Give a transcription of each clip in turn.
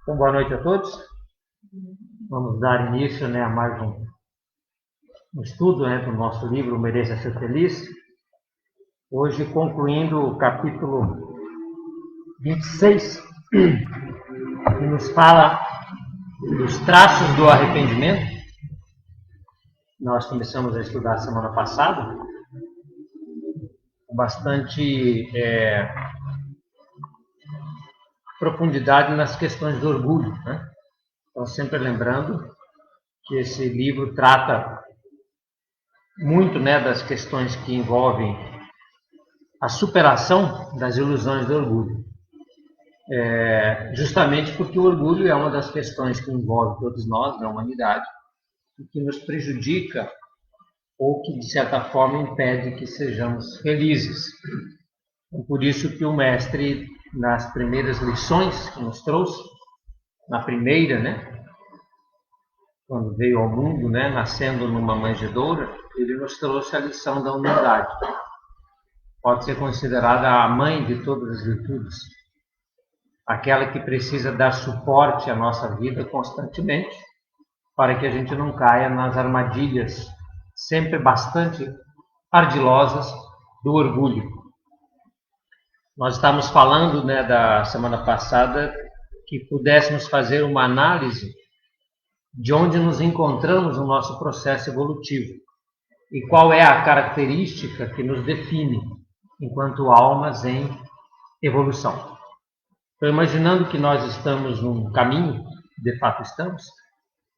Então, boa noite a todos. Vamos dar início, a mais um estudo, do nosso livro Mereça Ser Feliz. Hoje concluindo o capítulo 26, que nos fala dos traços do arrependimento. Nós começamos a estudar semana passada, com bastante profundidade nas questões do orgulho, né? Então, sempre lembrando que esse livro trata muito, das questões que envolvem a superação das ilusões do orgulho. Justamente porque o orgulho é uma das questões que envolve todos nós, na humanidade, e que nos prejudica ou que, de certa forma, impede que sejamos felizes. Então, por isso que o mestre, nas primeiras lições que nos trouxe, na primeira, quando veio ao mundo, nascendo numa manjedoura, ele nos trouxe a lição da humildade. Pode ser considerada a mãe de todas as virtudes, aquela que precisa dar suporte à nossa vida constantemente, para que a gente não caia nas armadilhas sempre bastante ardilosas do orgulho. Nós estávamos falando, da semana passada, que pudéssemos fazer uma análise de onde nos encontramos no nosso processo evolutivo e qual é a característica que nos define enquanto almas em evolução. Então, imaginando que nós estamos num caminho, de fato estamos,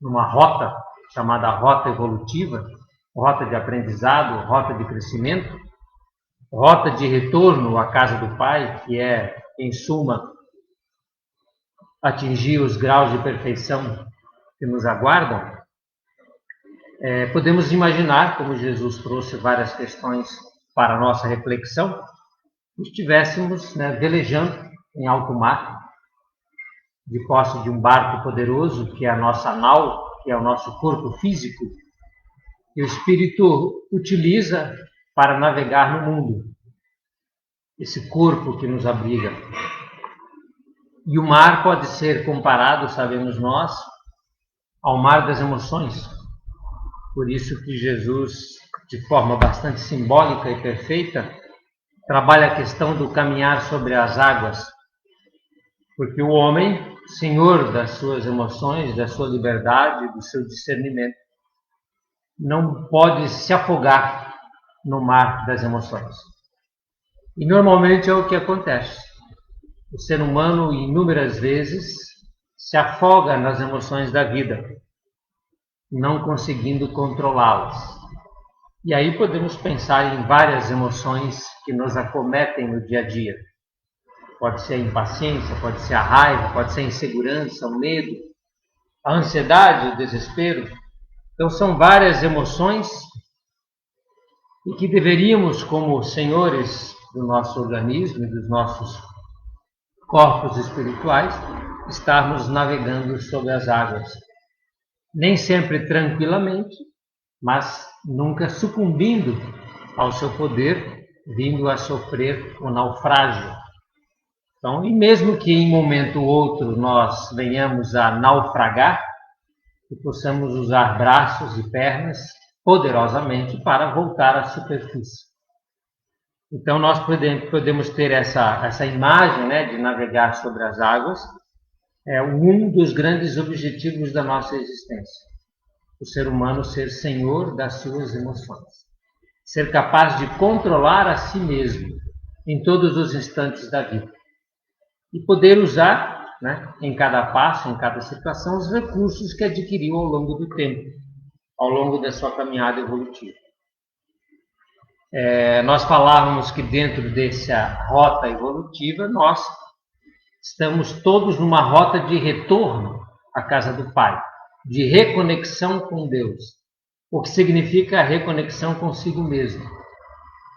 numa rota chamada rota evolutiva, rota de aprendizado, rota de crescimento, rota de retorno à casa do Pai, que é, em suma, atingir os graus de perfeição que nos aguardam. Podemos imaginar, como Jesus trouxe várias questões para a nossa reflexão, que estivéssemos velejando em alto mar, de posse de um barco poderoso, que é a nossa nau, que é o nosso corpo físico, que o Espírito utiliza para navegar no mundo, esse corpo que nos abriga. E o mar pode ser comparado, sabemos nós, ao mar das emoções. Por isso que Jesus, de forma bastante simbólica e perfeita, trabalha a questão do caminhar sobre as águas. Porque o homem, senhor das suas emoções, da sua liberdade, do seu discernimento, não pode se afogar no mar das emoções. E normalmente é o que acontece. O ser humano, inúmeras vezes, se afoga nas emoções da vida, não conseguindo controlá-las. E aí podemos pensar em várias emoções que nos acometem no dia a dia. Pode ser a impaciência, pode ser a raiva, pode ser a insegurança, o medo, a ansiedade, o desespero. Então são várias emoções e que deveríamos, como senhores do nosso organismo e dos nossos corpos espirituais, estarmos navegando sobre as águas. Nem sempre tranquilamente, mas nunca sucumbindo ao seu poder, vindo a sofrer o naufrágio. Então, e mesmo que em momento ou outro nós venhamos a naufragar, que possamos usar braços e pernas poderosamente para voltar à superfície. Então, nós podemos ter essa imagem de navegar sobre as águas, um dos grandes objetivos da nossa existência. O ser humano ser senhor das suas emoções. Ser capaz de controlar a si mesmo em todos os instantes da vida. E poder usar, em cada passo, em cada situação, os recursos que adquiriu ao longo do tempo, ao longo da sua caminhada evolutiva. Nós falávamos que dentro dessa rota evolutiva, nós estamos todos numa rota de retorno à casa do Pai, de reconexão com Deus, o que significa a reconexão consigo mesmo.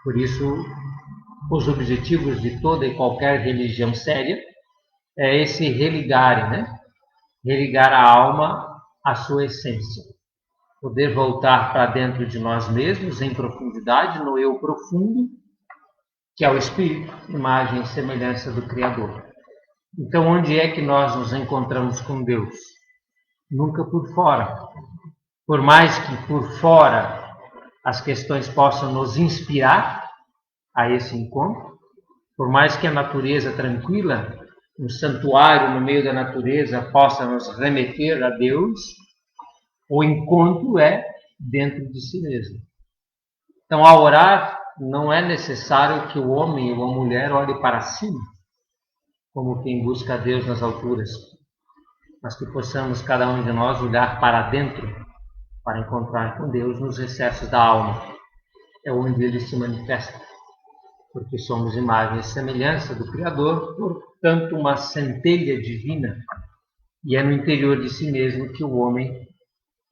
Por isso, os objetivos de toda e qualquer religião séria é esse religar, religar a alma à sua essência. Poder voltar para dentro de nós mesmos, em profundidade, no eu profundo, que é o Espírito, imagem e semelhança do Criador. Então, onde é que nós nos encontramos com Deus? Nunca por fora. Por mais que por fora as questões possam nos inspirar a esse encontro, por mais que a natureza tranquila, um santuário no meio da natureza possa nos remeter a Deus, o encontro é dentro de si mesmo. Então, ao orar, não é necessário que o homem ou a mulher olhe para cima, como quem busca a Deus nas alturas, mas que possamos cada um de nós olhar para dentro, para encontrar com Deus nos recessos da alma. É onde Ele se manifesta, porque somos imagem e semelhança do Criador, portanto uma centelha divina, e é no interior de si mesmo que o homem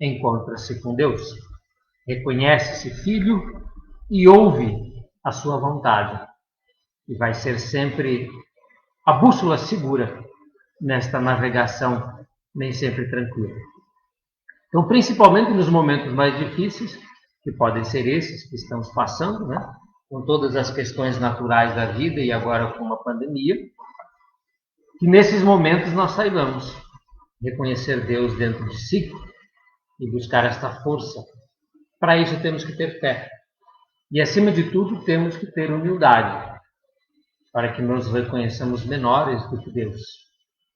encontra-se com Deus. Reconhece-se filho e ouve a sua vontade, e vai ser sempre a bússola segura nesta navegação nem sempre tranquila. Então, principalmente nos momentos mais difíceis, que podem ser esses que estamos passando, né? Com todas as questões naturais da vida e agora com uma pandemia, que nesses momentos nós saibamos reconhecer Deus dentro de si e buscar esta força. Para isso temos que ter fé. E, acima de tudo, temos que ter humildade, para que nos reconheçamos menores do que Deus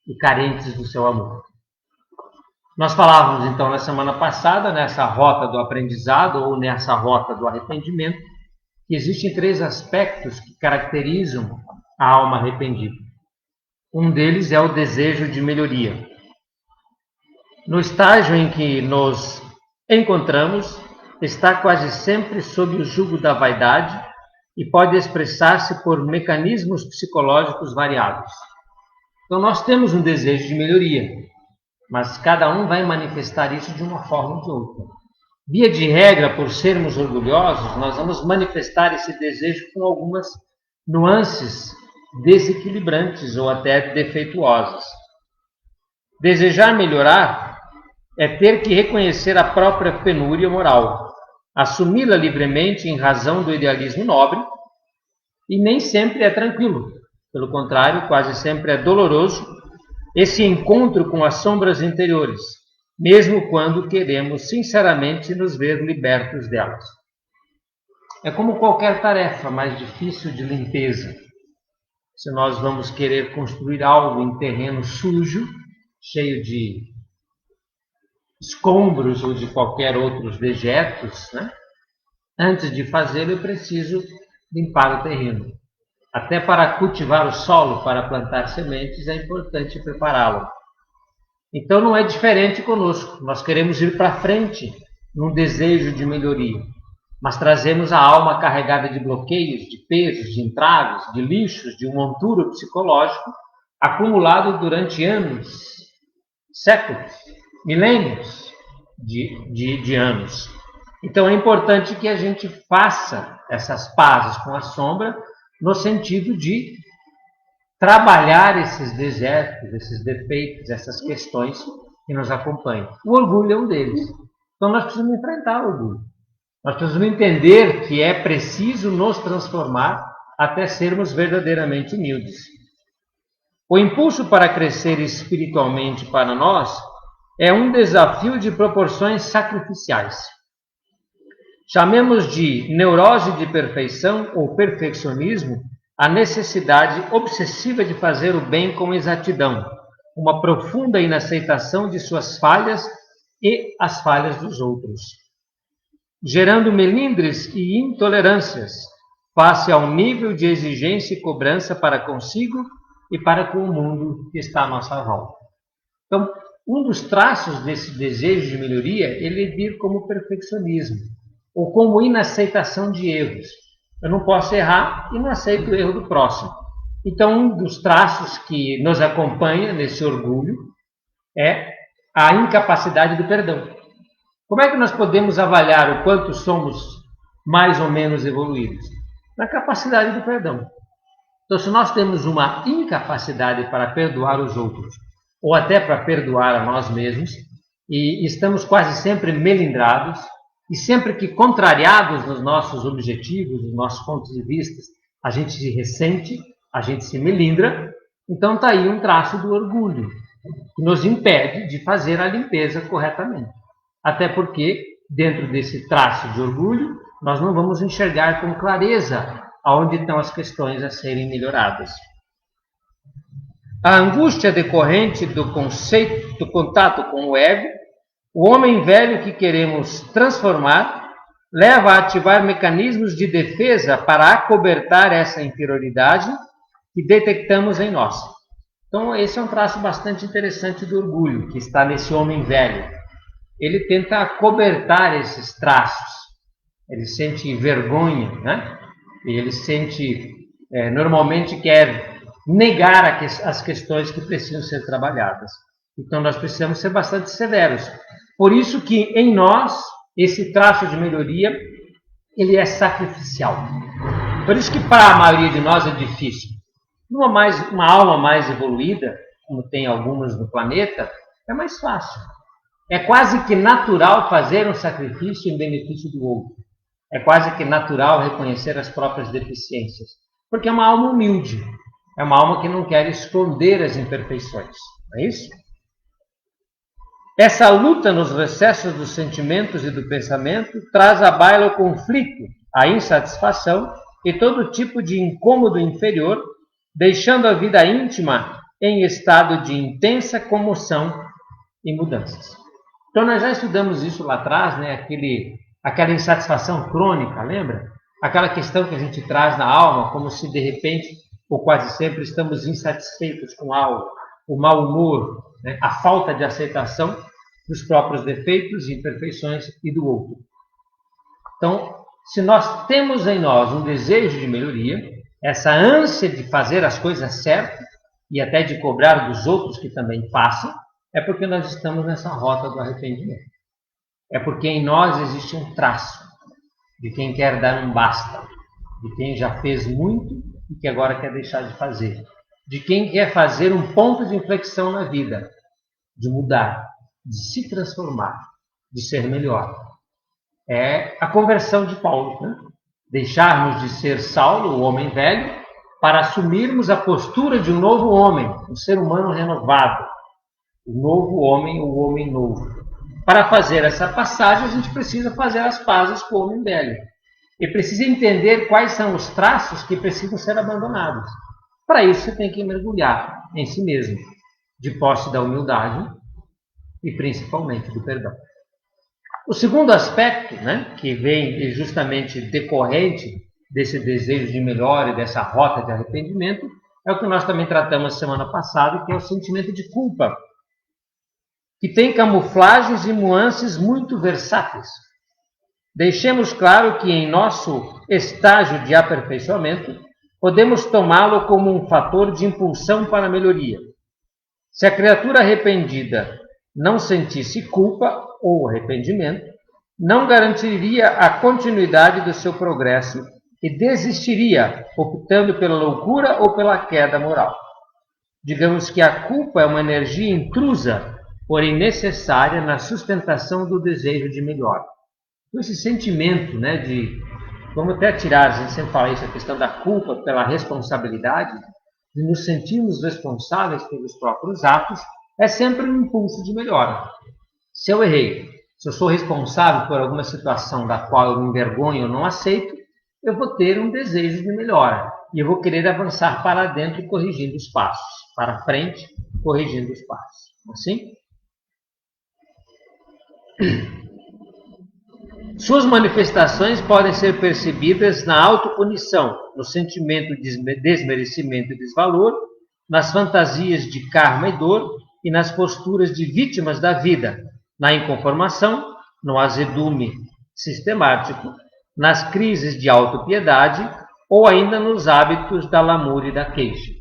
e carentes do seu amor. Nós falávamos, então, na semana passada, nessa rota do aprendizado ou nessa rota do arrependimento, que existem 3 aspectos que caracterizam a alma arrependida. Um deles é o desejo de melhoria. No estágio em que nos encontramos, está quase sempre sob o jugo da vaidade e pode expressar-se por mecanismos psicológicos variados. Então, nós temos um desejo de melhoria, mas cada um vai manifestar isso de uma forma ou de outra. Via de regra, por sermos orgulhosos, nós vamos manifestar esse desejo com algumas nuances desequilibrantes ou até defeituosas. Desejar melhorar é ter que reconhecer a própria penúria moral, assumi-la livremente em razão do idealismo nobre, e nem sempre é tranquilo. Pelo contrário, quase sempre é doloroso esse encontro com as sombras interiores, mesmo quando queremos sinceramente nos ver libertos delas. É como qualquer tarefa mais difícil de limpeza. Se nós vamos querer construir algo em terreno sujo, cheio de escombros ou de qualquer outros dejetos, né? Antes de fazê-lo, eu preciso limpar o terreno. Até para cultivar o solo, para plantar sementes, é importante prepará-lo. Então não é diferente conosco. Nós queremos ir para frente num desejo de melhoria, mas trazemos a alma carregada de bloqueios, de pesos, de entraves, de lixos, de um monturo psicológico acumulado durante anos, séculos, milênios de anos. Então é importante que a gente faça essas pazes com a sombra, no sentido de trabalhar esses desertos, esses defeitos, essas questões que nos acompanham. O orgulho é um deles. Então nós precisamos enfrentar o orgulho. Nós precisamos entender que é preciso nos transformar até sermos verdadeiramente humildes. O impulso para crescer espiritualmente para nós é um desafio de proporções sacrificiais. Chamemos de neurose de perfeição ou perfeccionismo a necessidade obsessiva de fazer o bem com exatidão, uma profunda inaceitação de suas falhas e as falhas dos outros, gerando melindres e intolerâncias face ao nível de exigência e cobrança para consigo e para com o mundo que está à nossa volta. Então, um dos traços desse desejo de melhoria é ele vir como perfeccionismo, ou como inaceitação de erros. Eu não posso errar e não aceito o erro do próximo. Então, um dos traços que nos acompanha nesse orgulho é a incapacidade do perdão. Como é que nós podemos avaliar o quanto somos mais ou menos evoluídos? Na capacidade do perdão. Então, se nós temos uma incapacidade para perdoar os outros, ou até para perdoar a nós mesmos, e estamos quase sempre melindrados, e sempre que contrariados nos nossos objetivos, nos nossos pontos de vista, a gente se ressente, a gente se melindra, Então está aí um traço do orgulho, que nos impede de fazer a limpeza corretamente. Até porque, dentro desse traço de orgulho, nós não vamos enxergar com clareza aonde estão as questões a serem melhoradas. A angústia decorrente do contato com o ego, o homem velho que queremos transformar, leva a ativar mecanismos de defesa para acobertar essa inferioridade que detectamos em nós. Então, esse é um traço bastante interessante do orgulho, que está nesse homem velho. Ele tenta acobertar esses traços. Ele sente vergonha, né? E ele normalmente quer negar as questões que precisam ser trabalhadas. Então, nós precisamos ser bastante severos. Por isso que, em nós, esse traço de melhoria, ele é sacrificial. Por isso que, para a maioria de nós, é difícil. Uma alma mais evoluída, como tem algumas no planeta, é mais fácil. É quase que natural fazer um sacrifício em benefício do outro. É quase que natural reconhecer as próprias deficiências. Porque é uma alma humilde. É uma alma que não quer esconder as imperfeições. Não é isso? Essa luta nos recessos dos sentimentos e do pensamento traz à baila o conflito, a insatisfação e todo tipo de incômodo inferior, deixando a vida íntima em estado de intensa comoção e mudanças. Então, nós já estudamos isso lá atrás, né? Aquela insatisfação crônica, lembra? Aquela questão que a gente traz na alma, como se de repente, ou quase sempre, estamos insatisfeitos com algo, o mau humor, né? A falta de aceitação dos próprios defeitos e imperfeições e do outro. Então, se nós temos em nós um desejo de melhoria, essa ânsia de fazer as coisas certas e até de cobrar dos outros que também façam, é porque nós estamos nessa rota do arrependimento. É porque em nós existe um traço de quem quer dar um basta, de quem já fez muito e que agora quer deixar de fazer, de quem quer fazer um ponto de inflexão na vida, de mudar, de se transformar, de ser melhor. É a conversão de Paulo, né? Deixarmos de ser Saulo, o homem velho, para assumirmos a postura de um novo homem, um ser humano renovado. O novo homem, o homem novo. Para fazer essa passagem, a gente precisa fazer as pazes com o homem velho. E precisa entender quais são os traços que precisam ser abandonados. Para isso, você tem que mergulhar em si mesmo, de posse da humildade e principalmente do perdão. O segundo aspecto, né, que vem justamente decorrente desse desejo de melhora e dessa rota de arrependimento, é o que nós também tratamos semana passada, que é o sentimento de culpa, que tem camuflagens e nuances muito versáteis. Deixemos claro que em nosso estágio de aperfeiçoamento, podemos tomá-lo como um fator de impulsão para a melhoria. Se a criatura arrependida não sentisse culpa ou arrependimento, não garantiria a continuidade do seu progresso e desistiria, optando pela loucura ou pela queda moral. Digamos que a culpa é uma energia intrusa, porém necessária na sustentação do desejo de melhora. Então, esse sentimento, né, vamos até tirar, a gente sempre fala isso, a questão da culpa pela responsabilidade, de nos sentirmos responsáveis pelos próprios atos, é sempre um impulso de melhora. Se eu errei, se eu sou responsável por alguma situação da qual eu me envergonho ou não aceito, eu vou ter um desejo de melhora. E eu vou querer avançar para dentro corrigindo os passos. Para frente, corrigindo os passos. Assim? Suas manifestações podem ser percebidas na autopunição, no sentimento de desmerecimento e desvalor, nas fantasias de karma e dor e nas posturas de vítimas da vida, na inconformação, no azedume sistemático, nas crises de autopiedade ou ainda nos hábitos da lamúria e da queixa.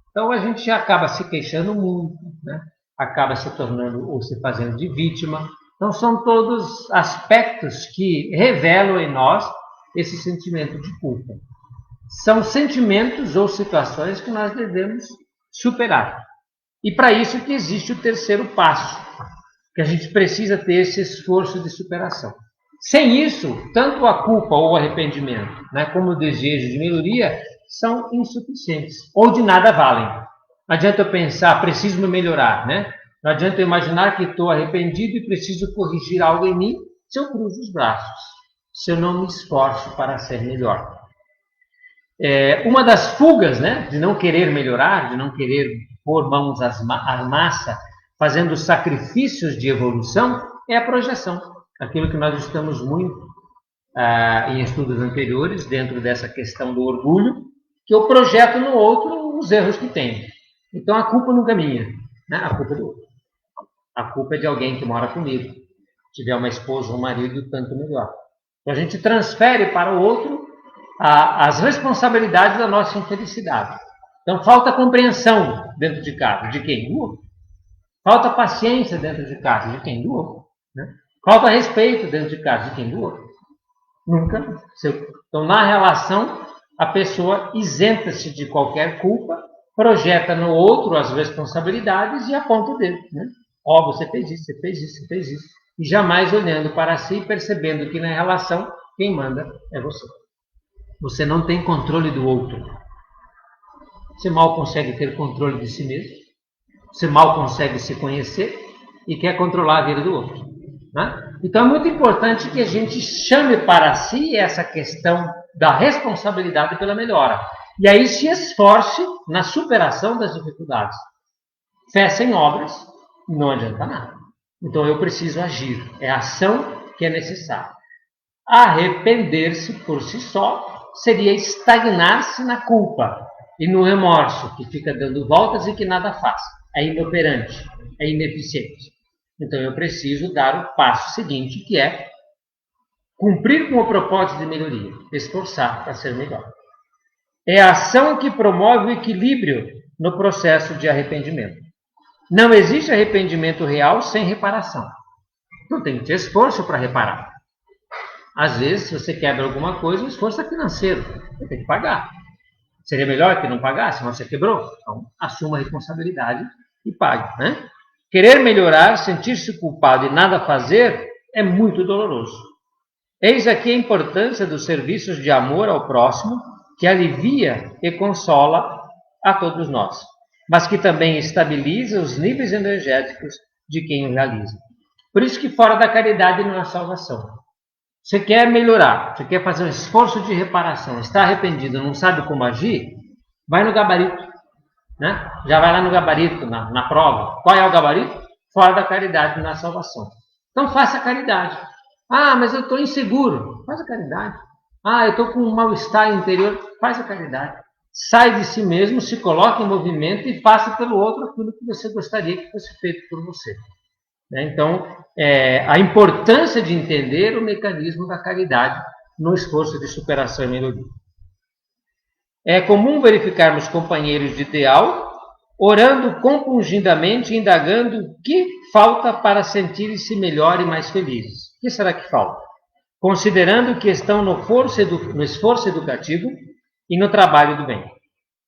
Então a gente acaba se queixando muito, né? Acaba se tornando ou se fazendo de vítima. Então são todos aspectos que revelam em nós esse sentimento de culpa. São sentimentos ou situações que nós devemos superar. E para isso que existe o terceiro passo, que a gente precisa ter esse esforço de superação. Sem isso, tanto a culpa ou o arrependimento, né, como o desejo de melhoria, são insuficientes, ou de nada valem. Não adianta eu pensar, preciso me melhorar, né? Não adianta eu imaginar que estou arrependido e preciso corrigir algo em mim se eu cruzo os braços, se eu não me esforço para ser melhor. Uma das fugas, né, de não querer melhorar, de não querer pôr mãos à massa, fazendo sacrifícios de evolução, é a projeção. Aquilo que nós estamos muito em estudos anteriores, dentro dessa questão do orgulho, que eu projeto no outro os erros que tenho. Então a culpa nunca é minha, né? A culpa é do outro. A culpa é de alguém que mora comigo. Se tiver uma esposa ou um marido, tanto melhor. Então a gente transfere para o outro as responsabilidades da nossa infelicidade. Então falta compreensão dentro de casa. De quem? Do outro. Falta paciência dentro de casa. De quem? Do outro. Né? Falta respeito dentro de casa. De quem? Do outro. Nunca. Então na relação, a pessoa isenta-se de qualquer culpa, projeta no outro as responsabilidades e aponta o dedo. Né? Você fez isso, você fez isso, você fez isso. E jamais olhando para si e percebendo que na relação quem manda é você. Você não tem controle do outro. Você mal consegue ter controle de si mesmo. Você mal consegue se conhecer e quer controlar a vida do outro. Né? Então é muito importante que a gente chame para si essa questão da responsabilidade pela melhora. E aí se esforce na superação das dificuldades. Fé sem obras não adianta nada. Então eu preciso agir. É a ação que é necessária. Arrepender-se por si só seria estagnar-se na culpa e no remorso, que fica dando voltas e que nada faz. É inoperante, é ineficiente. Então eu preciso dar o passo seguinte, que é cumprir com o propósito de melhoria, esforçar para ser melhor. É a ação que promove o equilíbrio no processo de arrependimento. Não existe arrependimento real sem reparação. Então tem que ter esforço para reparar. Às vezes, se você quebra alguma coisa, o esforço é financeiro. Você tem que pagar. Seria melhor que não pagasse, mas você quebrou. Então, assuma a responsabilidade e pague. Né? Querer melhorar, sentir-se culpado e nada fazer é muito doloroso. Eis aqui a importância dos serviços de amor ao próximo, que alivia e consola a todos nós, mas que também estabiliza os níveis energéticos de quem o realiza. Por isso que fora da caridade não há salvação. Você quer melhorar, você quer fazer um esforço de reparação, está arrependido, não sabe como agir, vai no gabarito. Né? Já vai lá no gabarito, na prova. Qual é o gabarito? Fora da caridade não há salvação. Então faça a caridade. Mas eu estou inseguro. Faz a caridade. Eu estou com um mal-estar interior. Faz a caridade. Sai de si mesmo, se coloque em movimento e faça pelo outro aquilo que você gostaria que fosse feito por você. Então, a importância de entender o mecanismo da caridade no esforço de superação e melhoria. É comum verificarmos companheiros de ideal orando compungidamente, indagando o que falta para sentirem-se melhor e mais felizes. O que será que falta? Considerando que estão no esforço educativo e no trabalho do bem.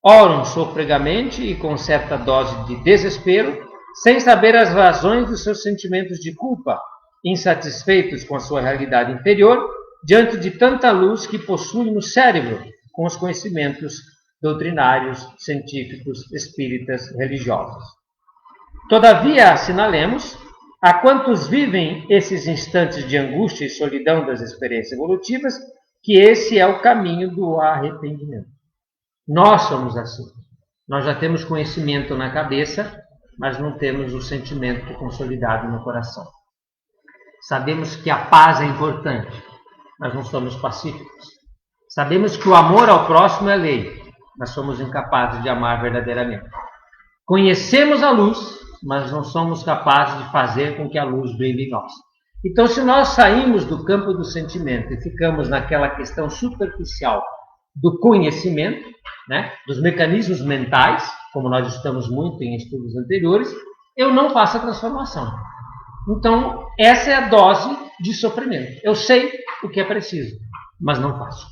Oram sofregamente e com certa dose de desespero, sem saber as razões dos seus sentimentos de culpa, insatisfeitos com a sua realidade interior, diante de tanta luz que possuem no cérebro, com os conhecimentos doutrinários, científicos, espíritas, religiosos. Todavia, assinalemos, a quantos vivem esses instantes de angústia e solidão das experiências evolutivas, que esse é o caminho do arrependimento. Nós somos assim. Nós já temos conhecimento na cabeça, mas não temos o sentimento consolidado no coração. Sabemos que a paz é importante, mas não somos pacíficos. Sabemos que o amor ao próximo é lei, mas somos incapazes de amar verdadeiramente. Conhecemos a luz, mas não somos capazes de fazer com que a luz brilhe em nós. Então, se nós saímos do campo do sentimento e ficamos naquela questão superficial do conhecimento, né, dos mecanismos mentais, como nós estamos muito em estudos anteriores, eu não faço a transformação. Então, essa é a dose de sofrimento. Eu sei o que é preciso, mas não faço.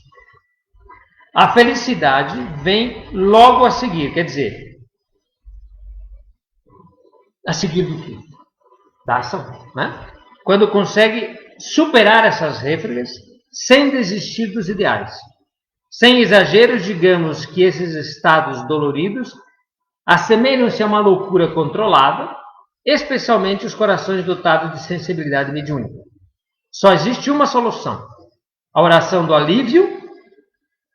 A felicidade vem logo a seguir, quer dizer, a seguir do quê? Da ação, né? Quando consegue superar essas réfragas sem desistir dos ideais. Sem exageros, digamos que esses estados doloridos assemelham-se a uma loucura controlada, especialmente os corações dotados de sensibilidade mediúnica. Só existe uma solução: a oração do alívio,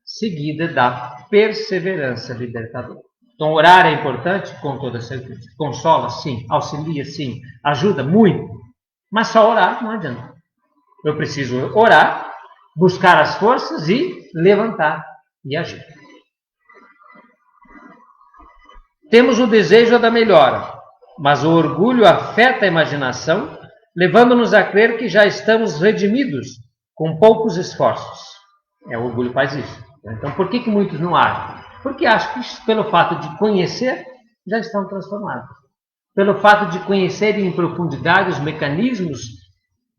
seguida da perseverança libertadora. Então, orar é importante, com toda certeza. Consola, sim. Auxilia, sim. Ajuda, muito. Mas só orar não adianta. Eu preciso orar, buscar as forças e levantar e agir. Temos o desejo da melhora, mas o orgulho afeta a imaginação, levando-nos a crer que já estamos redimidos com poucos esforços. O orgulho faz isso. Então, por que muitos não agem? Porque acham que, pelo fato de conhecer, já estão transformados. Pelo fato de conhecer em profundidade os mecanismos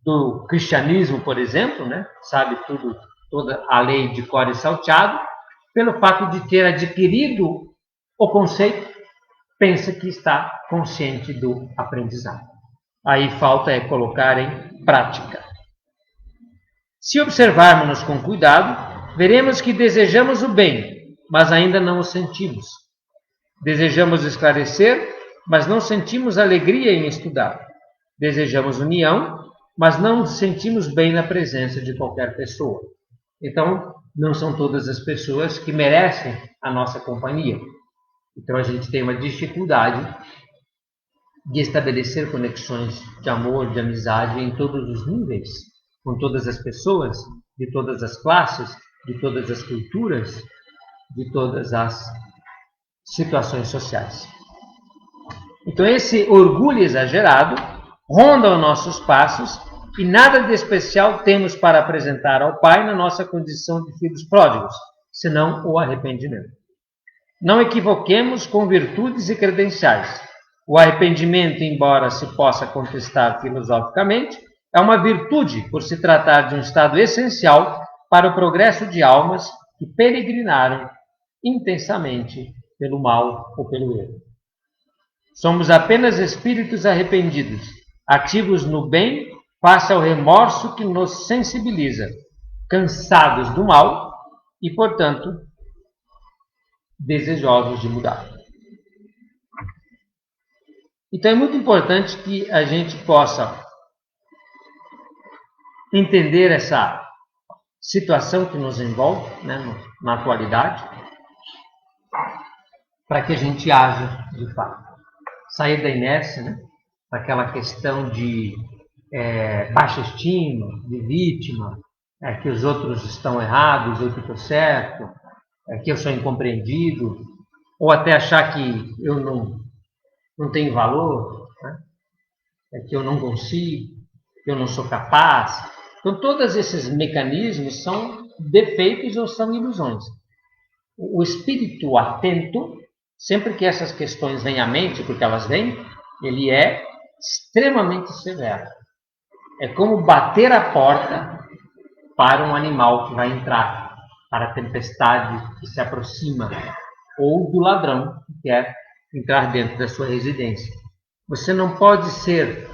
do cristianismo, por exemplo, né? Sabe tudo, toda a lei de cor e salteado, pelo fato de ter adquirido o conceito, pensa que está consciente do aprendizado. Aí falta colocar em prática. Se observarmos com cuidado, veremos que desejamos o bem, mas ainda não o sentimos. Desejamos esclarecer, mas não sentimos alegria em estudar. Desejamos união, mas não nos sentimos bem na presença de qualquer pessoa. Então, não são todas as pessoas que merecem a nossa companhia. Então, a gente tem uma dificuldade de estabelecer conexões de amor, de amizade em todos os níveis, com todas as pessoas, de todas as classes, de todas as culturas, de todas as situações sociais. Então, esse orgulho exagerado ronda os nossos passos e nada de especial temos para apresentar ao Pai na nossa condição de filhos pródigos, senão o arrependimento. Não equivoquemos com virtudes e credenciais. O arrependimento, embora se possa contestar filosoficamente, é uma virtude por se tratar de um estado essencial para o progresso de almas que peregrinaram intensamente pelo mal ou pelo erro. Somos apenas espíritos arrependidos, ativos no bem face ao remorso que nos sensibiliza, cansados do mal e, portanto, desejosos de mudar. Então é muito importante que a gente possa entender essa situação que nos envolve, né, na atualidade, para que a gente haja de fato. Sair da inércia, né, daquela questão de baixa estima, de vítima, que os outros estão errados, eu que estou certo, que eu sou incompreendido, ou até achar que eu não tenho valor, né, que eu não consigo, que eu não sou capaz. Então, todos esses mecanismos são defeitos ou são ilusões. O espírito atento, sempre que essas questões vêm à mente, porque elas vêm, ele é extremamente severo. É como bater a porta para um animal que vai entrar, para a tempestade que se aproxima, ou do ladrão que quer entrar dentro da sua residência. Você não pode ser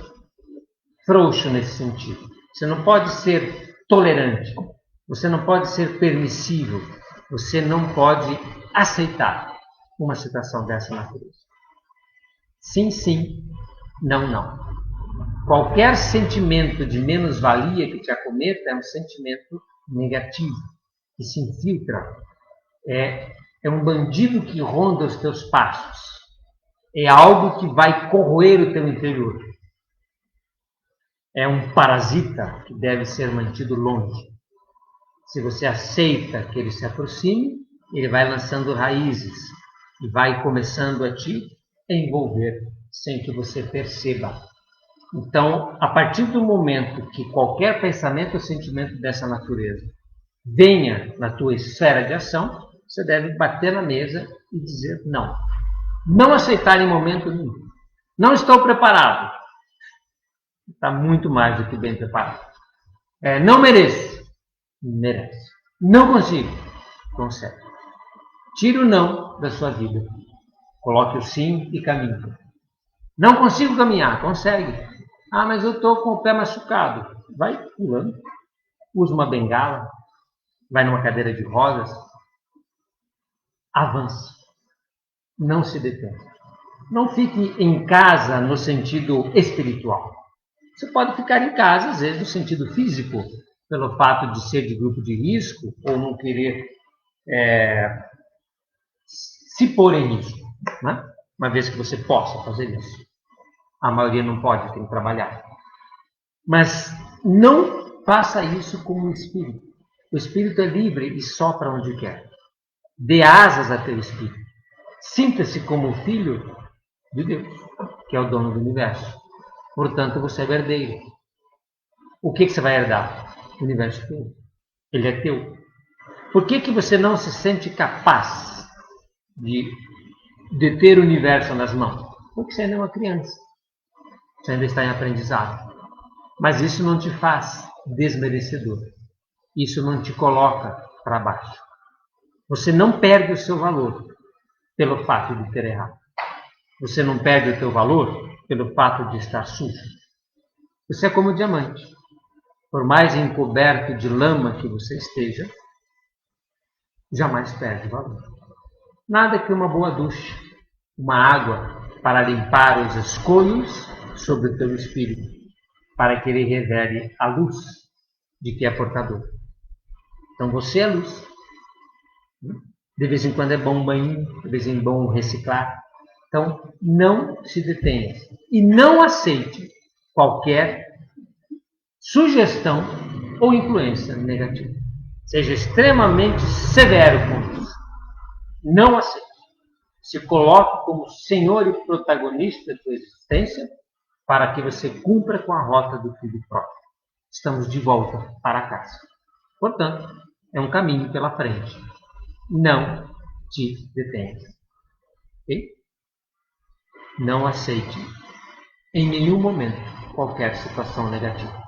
frouxo nesse sentido. Você não pode ser tolerante. Você não pode ser permissivo. Você não pode aceitar uma situação dessa natureza. Sim, sim. Não, não. Qualquer sentimento de menos-valia que te acometa é um sentimento negativo, que se infiltra. É um bandido que ronda os teus passos. É algo que vai corroer o teu interior. É um parasita que deve ser mantido longe. Se você aceita que ele se aproxime, ele vai lançando raízes e vai começando a te envolver sem que você perceba. Então, a partir do momento que qualquer pensamento ou sentimento dessa natureza venha na tua esfera de ação, você deve bater na mesa e dizer não. Não aceitar em momento nenhum. Não estou preparado. Está muito mais do que bem preparado. Não mereço. Merece. Não consigo. Consegue. Tire o não da sua vida. Coloque o sim e caminhe. Não consigo caminhar. Consegue. Ah, mas eu estou com o pé machucado. Vai pulando. Usa uma bengala. Vai numa cadeira de rodas. Avance. Não se detenha. Não fique em casa no sentido espiritual. Você pode ficar em casa, às vezes, no sentido físico, pelo fato de ser de grupo de risco ou não querer se pôr em risco, né? Uma vez que você possa fazer isso. A maioria não pode, tem que trabalhar. Mas não faça isso como o Espírito. O Espírito é livre e sopra onde quer. Dê asas a teu Espírito. Sinta-se como filho de Deus, que é o dono do universo. Portanto, você é herdeiro. O que você vai herdar? O universo todo. Ele é teu. Por que você não se sente capaz de ter o universo nas mãos? Porque você ainda é uma criança. Você ainda está em aprendizado. Mas isso não te faz desmerecedor. Isso não te coloca para baixo. Você não perde o seu valor pelo fato de ter errado. Você não perde o teu valor pelo fato de estar sujo. Você é como o diamante. Por mais encoberto de lama que você esteja, jamais perde valor. Nada que uma boa ducha, uma água para limpar os escolhos sobre o teu espírito, para que ele revele a luz de que é portador. Então você é luz. De vez em quando é bom um banho, de vez em quando é bom reciclar. Então não se detenha e não aceite qualquer sugestão ou influência negativa. Seja extremamente severo com isso. Não aceite. Se coloque como senhor e protagonista da sua existência para que você cumpra com a rota do filho próprio. Estamos de volta para casa. Portanto, é um caminho pela frente. Não te detenha. Okay? Não aceite em nenhum momento qualquer situação negativa.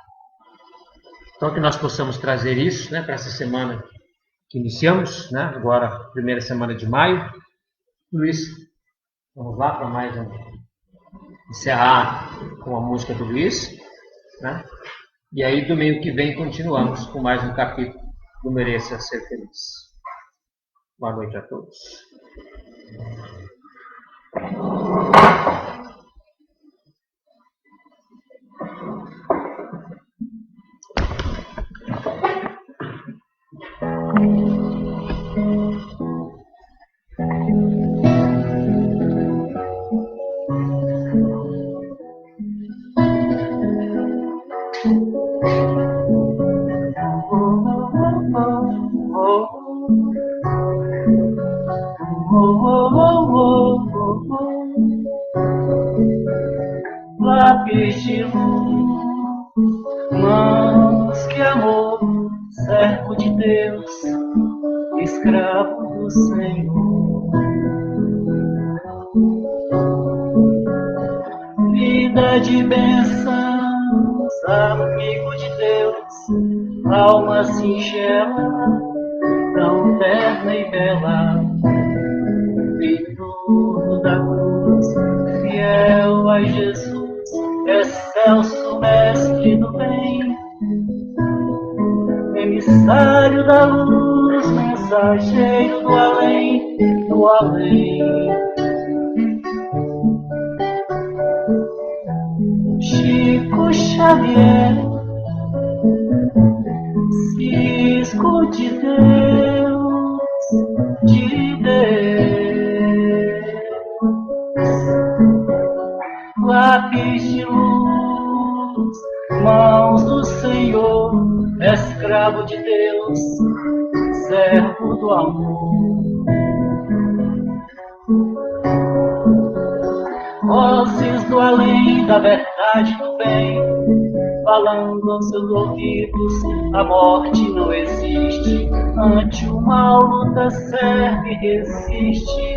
Então, que nós possamos trazer isso, né, para essa semana que iniciamos, né, agora, primeira semana de maio. Luiz, vamos lá para mais um. Encerrar com a música do Luiz. Né? E aí, domingo que vem, continuamos com mais um capítulo do Mereça Ser Feliz. Boa noite a todos. Lápis de luz, mãos que amor, servo de Deus, escravo do Senhor. Vida de bênçãos, amigo de Deus, alma singela, tão terna e bela, em torno da cruz, fiel a Jesus. Excelso mestre do bem, emissário da luz, mensageiro do além, do além. Chico Xavier, cisco de Deus, de Deus. Lápis de luz, mãos do Senhor, escravo de Deus, servo do amor. Vozes do além, da verdade do bem, falando aos seus ouvidos, a morte não existe. Ante o mal luta, serve e resiste.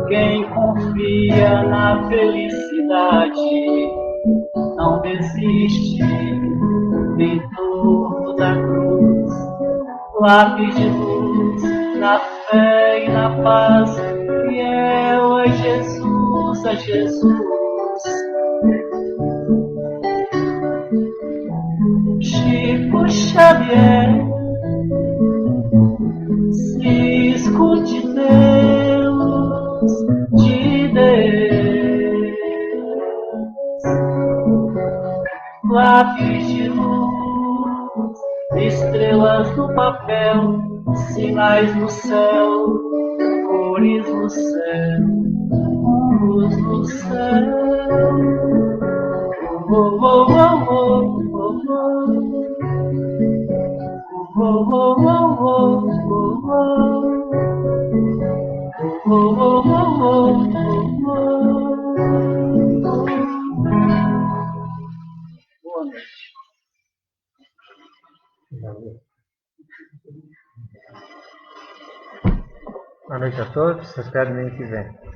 Quem confia na felicidade não desiste. Em torno da cruz, lápis de luz, na fé e na paz, fiel a Jesus, a Jesus. Chico Xavier, cisco de Deus, de Deus. lápis de luz, estrelas no papel, sinais no céu, cores no céu, luz no céu. Oh, oh, oh, oh, oh, oh. Oh, oh, oh, oh, oh, oh. Oh, oh, oh, oh, oh. Boa noite. Boa noite a todos. Até domingo que vem.